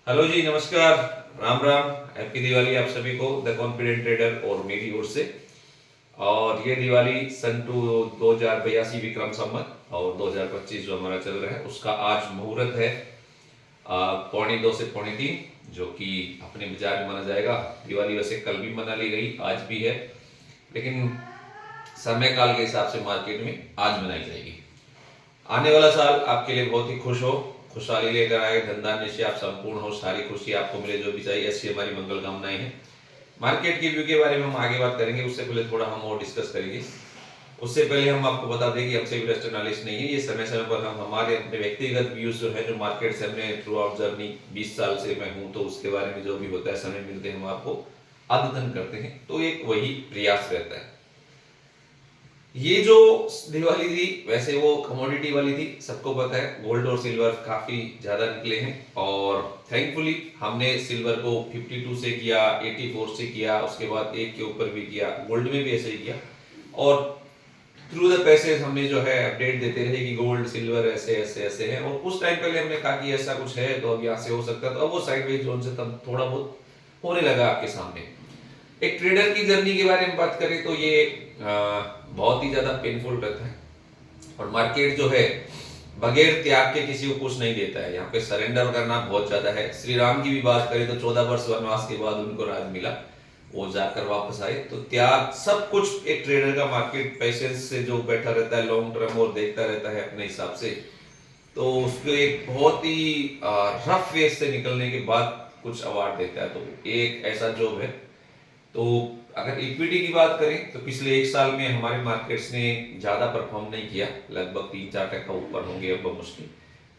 Hello जी, नमस्कार। Ram Ram. Happy Diwali आप सभी को, द कॉन्फिडेंट ट्रेडर और मेरी ओर से। और ये दिवाली सन 2082 विक्रम संवत और 2025 जो हमारा चल रहा है उसका आज मुहूर्त है 1:45 से 3:45, जो कि अपने बाजार में माना जाएगा। दिवाली वैसे कल भी मना ली गई, आज भी है, लेकिन समय काल के हिसाब से मार्केट में आज मनाई जाएगी। आने वाला साल आपके लिए बहुत ही खुश हो, खुशहाली लेकर आए, धन धान्य से आप संपूर्ण हो, सारी खुशी आपको मिले, जो भी चाहिए, ऐसी हमारी मंगल कामनाएं हैं। मार्केट की व्यू के बारे में हम आगे बात करेंगे, उससे पहले थोड़ा हम और डिस्कस करेंगे। उससे पहले हम आपको बता दें कि हमसे इन्वेस्टर एनालिस्ट नहीं है, ये समय समय पर हम हमारे अपने व्यक्तिगत व्यूज जो है, जो मार्केट से हमने थ्रू आउट जर्नी 20 साल से मैं हूं, तो उसके बारे में जो भी होता है समय मिलते हम आपको अद्यतन करते हैं, तो एक वही प्रयास रहता है। ये जो दिवाली थी वैसे वो कमोडिटी वाली थी, सबको पता है गोल्ड और सिल्वर काफी ज्यादा निकले हैं, और थैंकफुली हमने सिल्वर को 52 से किया, 84 से किया, उसके बाद एक के ऊपर भी किया, गोल्ड में भी ऐसे ही किया। और थ्रू द पैसेज हमने जो है अपडेट देते रहे कि गोल्ड सिल्वर ऐसे ऐसे ऐसे है, और कुछ टाइम पहले हमने कहा कि ऐसा कुछ है तो अब यहाँ से हो सकता है, तो अब वो साइडवेज जोन से तब थोड़ा बहुत होने लगा आपके सामने। एक ट्रेडर की जर्नी के बारे में बात करें तो ये बहुत ही ज्यादा पेनफुल रहता है, और मार्केट जो है बगैर त्याग के किसी को कुछ नहीं देता है। यहाँ पे सरेंडर करना बहुत ज्यादा है। श्री राम की भी बात करें तो 14 वर्ष वनवास के बाद उनको राज मिला, वो जाकर वापस आए, तो त्याग सब कुछ एक ट्रेडर का मार्केट पैसेंस से जो बैठा रहता है लॉन्ग टर्म और देखता रहता है अपने हिसाब से, तो उसको एक बहुत ही रफ फेज से निकलने के बाद कुछ अवार्ड देता है, तो एक ऐसा जॉब है। तो अगर इक्विटी की बात करें तो पिछले एक साल में हमारे मार्केट्स ने ज्यादा परफॉर्म नहीं किया, लगभग 3-4% ऊपर होंगे अब मुश्किल।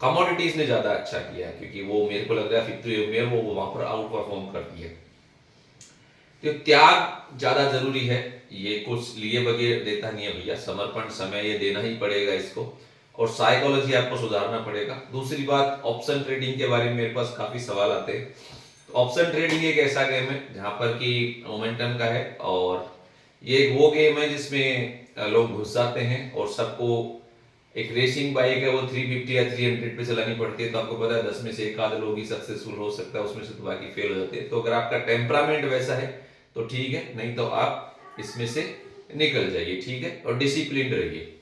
कमोडिटीज ने ज्यादा अच्छा किया, क्योंकि वो मेरे को लग रहा है 50 में वो वहां पर आउट परफॉर्म करती है। तो त्याग ज्यादा जरूरी है, ये कुछ लिए बगैर देता नहीं है भैया, समर्पण समय ये देना ही पड़ेगा इसको, और साइकोलॉजी आपको सुधारना पड़ेगा। दूसरी बात, ऑप्शन ट्रेडिंग के बारे में मेरे पास काफी सवाल आते हैं। तो ऑप्शन ट्रेडिंग एक ऐसा गेम है जहां पर कि मोमेंटम का है, और ये एक वो गेम है जिसमें लोग घुस जाते हैं और सबको एक रेसिंग बाइक है वो 350 या 300 पे चलानी पड़ती है, तो आपको पता है 10 में से एक आध लोग ही सक्सेसफुल हो सकता है, उसमें से तो बाकी फेल हो जाते हैं। तो अगर आपका टेम्परामेंट वैसा है तो ठीक है, नहीं तो आप इसमें से निकल जाइए, ठीक है, और डिसिप्लिन रहिए।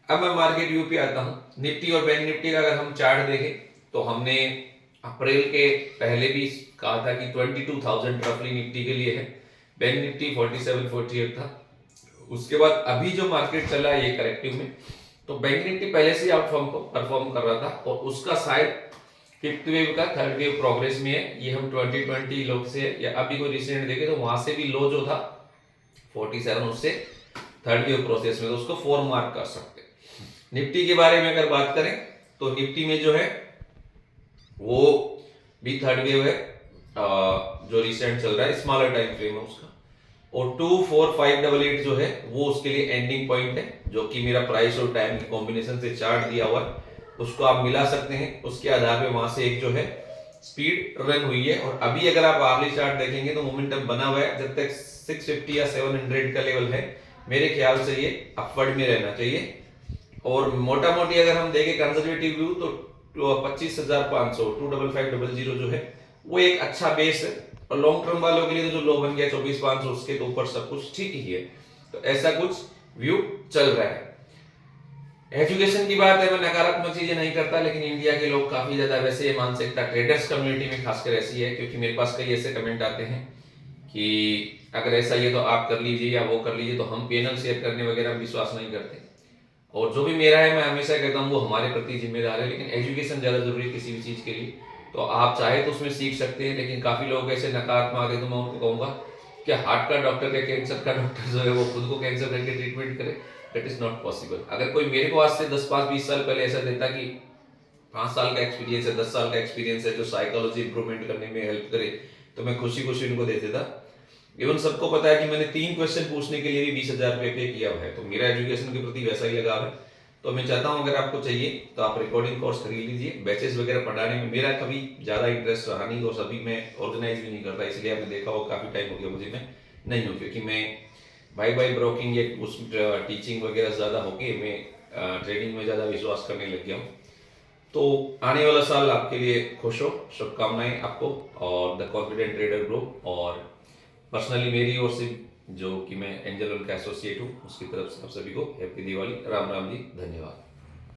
अब मैं मार्केट व्यू पे आता हूँ। निफ्टी और बैंक निफ्टी का अगर हम चार्ट देखें तो हमने अप्रैल के पहले भी कहा था कि 22,000 रफली निफ्टी के लिए है, बैंक निफ्टी 47-48 था। उसके बाद अभी जो मार्केट चला है ये करेक्टिव में, तो बैंक निफ्टी पहले से आउट परफॉर्म कर रहा था, और उसका शायद फिफ्थ वेव का थर्ड वेव प्रोग्रेस में है। ये हम 2020 लोग से या अभी को रिसेंट देखे तो वहां से भी लो जो था 47, उससे थर्ड वेव प्रोसेस में, तो उसको 4 मार्क कर सकते हैं। निफ्टी के बारे में अगर बात करें तो निफ्टी में जो है वो भी थर्ड वेव है, जो रिसेंट चल रहा है, स्मॉलर टाइम फ्रेम है उसका, और 24588 जो है वो उसके लिए एंडिंग पॉइंट है, जो कि मेरा प्राइस और टाइम के कॉम्बिनेशन से चार्ट दिया हुआ है, उसको आप मिला सकते हैं। उसके आधार पे वहां से एक जो है स्पीड रन हुई है, और अभी अगर आप आवरेज चार्ट देखेंगे तो मोमेंटम बना हुआ है। जब तक 650 या 700 का लेवल है, मेरे ख्याल से ये अपवर्ड में रहना चाहिए। और मोटा मोटी अगर हम देखें कंजर्वेटिव व्यू तो 25,500 25500 जो है वो एक अच्छा बेस है, और लॉन्ग टर्म वालों के लिए तो जो लो बन गया 24,500, उसके तो ऊपर सब कुछ ठीक ही है। तो ऐसा कुछ व्यू चल रहा है। एजुकेशन की बात है, मैं नकारात्मक चीजें नहीं करता, लेकिन इंडिया के लोग काफी ज्यादा वैसे ये मानसिकता ट्रेडर्स कम्युनिटी में खासकर ऐसी है, क्योंकि मेरे पास कई ऐसे कमेंट आते हैं कि अगर ऐसा ही है तो आप कर लीजिए या वो कर लीजिए, तो हम पैनल शेयर करने वगैरह में विश्वास नहीं करते, और जो भी मेरा है मैं हमेशा कहता हूँ वो हमारे प्रति जिम्मेदार है। लेकिन एजुकेशन ज्यादा जरूरी है किसी भी चीज के लिए, तो आप चाहे तो उसमें सीख सकते हैं, लेकिन काफी लोग ऐसे नकारात्मक है, तो मैं उनको कहूंगा कि हार्ट का डॉक्टर या कैंसर का डॉक्टर जो है वो खुद को कैंसर करके ट्रीटमेंट करे, दैट इज नॉट पॉसिबल। अगर कोई मेरे को आज से 10-5-20 साल पहले ऐसा देता कि 5 साल का एक्सपीरियंस है, 10 साल का एक्सपीरियंस है जो साइकोलॉजी इंप्रूवमेंट करने में हेल्प करे, तो मैं खुशी खुशी उनको दे देता। इवन सबको पता है कि मैंने 3 क्वेश्चन पूछने के लिए भी 20,000 रुपये पे किया हुआ है, तो मेरा एजुकेशन के प्रति वैसा ही लगाव है। तो मैं चाहता हूं अगर आपको चाहिए तो आप रिकॉर्डिंग कोर्स खरीद लीजिए। बैचेस वगैरह पढ़ाने में मेरा कभी ज्यादा इंटरेस्ट रहा नहीं, और सभी मैं ऑर्गेनाइज भी नहीं करता, इसलिए आपने देखा हो काफी टाइम हो गया मुझे मैं नहीं हूँ, क्योंकि मैं बाय ब्रोकिंग या उस टीचिंग वगैरह ज्यादा होके मैं ट्रेडिंग में ज्यादा विश्वास करने लग गया हूँ। तो आने वाला साल आपके लिए खुश हो, शुभकामनाएं आपको और द कॉन्फिडेंट ट्रेडर ग्रुप और पर्सनली मेरी ओर से जो कि मैं एंजल का एसोसिएट हूँ उसकी तरफ से आप सभी को हैप्पी दिवाली, राम राम जी, धन्यवाद।